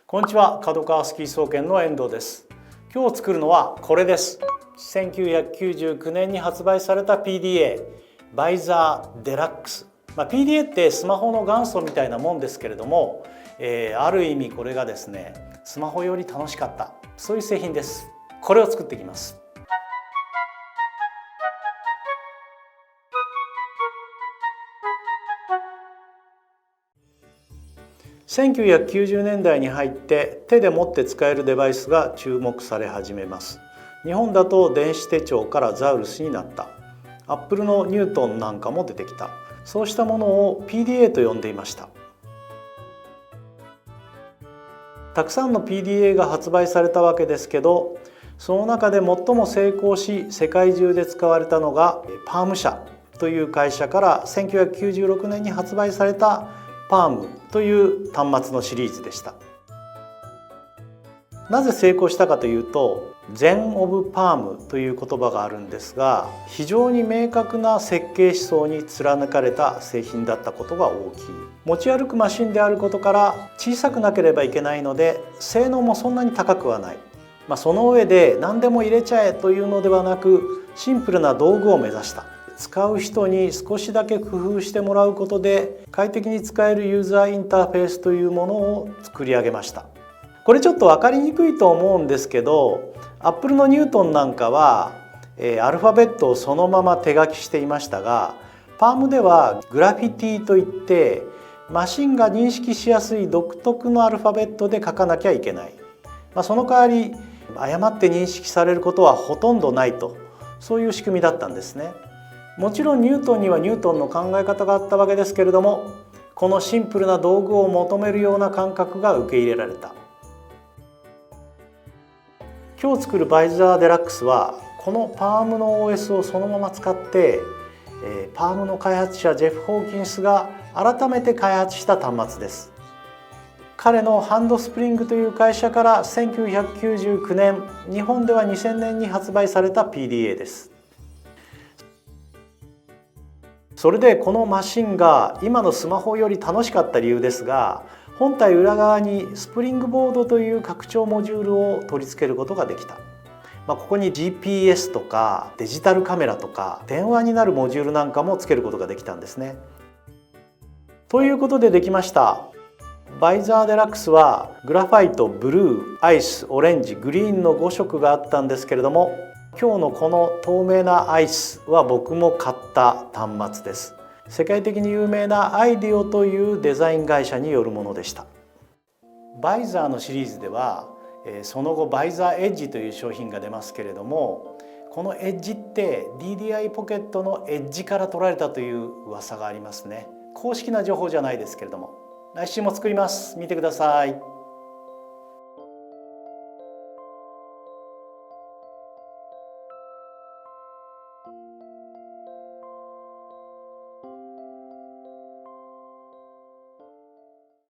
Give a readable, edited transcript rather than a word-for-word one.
こんにちは、角川スキー総研の遠藤です。今日作るのはこれです。1999年に発売された PDA バイザーデラックス。PDA ってスマホの元祖みたいなもんですけれども、ある意味これがですね、スマホより楽しかった、そういう製品です。これを作っていきます。1990年代に入って手で持って使えるデバイスが注目され始めます。日本だと電子手帳からザウルスになった。アップルのニュートンなんかも出てきた。そうしたものを PDA と呼んでいました。たくさんの PDA が発売されたわけですけど、その中で最も成功し世界中で使われたのがパーム社という会社から1996年に発売されたパームという端末のシリーズでした。なぜ成功したかというと、Zen of Palm という言葉があるんですが、非常に明確な設計思想に貫かれた製品だったことが大きい。持ち歩くマシンであることから小さくなければいけないので、性能もそんなに高くはない。その上で何でも入れちゃえというのではなく、シンプルな道具を目指した。使う人に少しだけ工夫してもらうことで快適に使えるユーザーインターフェースというものを作り上げました。これちょっと分かりにくいと思うんですけど、Apple のニュートンなんかはアルファベットをそのまま手書きしていましたが、パームではグラフィティといってマシンが認識しやすい独特のアルファベットで書かなきゃいけない。その代わり誤って認識されることはほとんどないと、そういう仕組みだったんですね。もちろんニュートンにはニュートンの考え方があったわけですけれども、このシンプルな道具を求めるような感覚が受け入れられた。今日作るバイザーデラックスはこのパームの OS をそのまま使って、パームの開発者ジェフ・ホーキンスが改めて開発した端末です。彼のハンドスプリングという会社から1999年、日本では2000年に発売された PDA です。それでこのマシンが今のスマホより楽しかった理由ですが、本体裏側にスプリングボードという拡張モジュールを取り付けることができた。ここに GPS とかデジタルカメラとか電話になるモジュールなんかもつけることができたんですね。ということでできました。バイザーデラックスはグラファイト、ブルー、アイス、オレンジ、グリーンの5色があったんですけれども、今日のこの透明なアイスは僕も買った端末です。世界的に有名なアイディオというデザイン会社によるものでした。バイザーのシリーズではその後バイザーエッジという商品が出ますけれども、このエッジって DDI ポケットのエッジから取られたという噂がありますね。公式な情報じゃないですけれども、来週も作ります。見てください。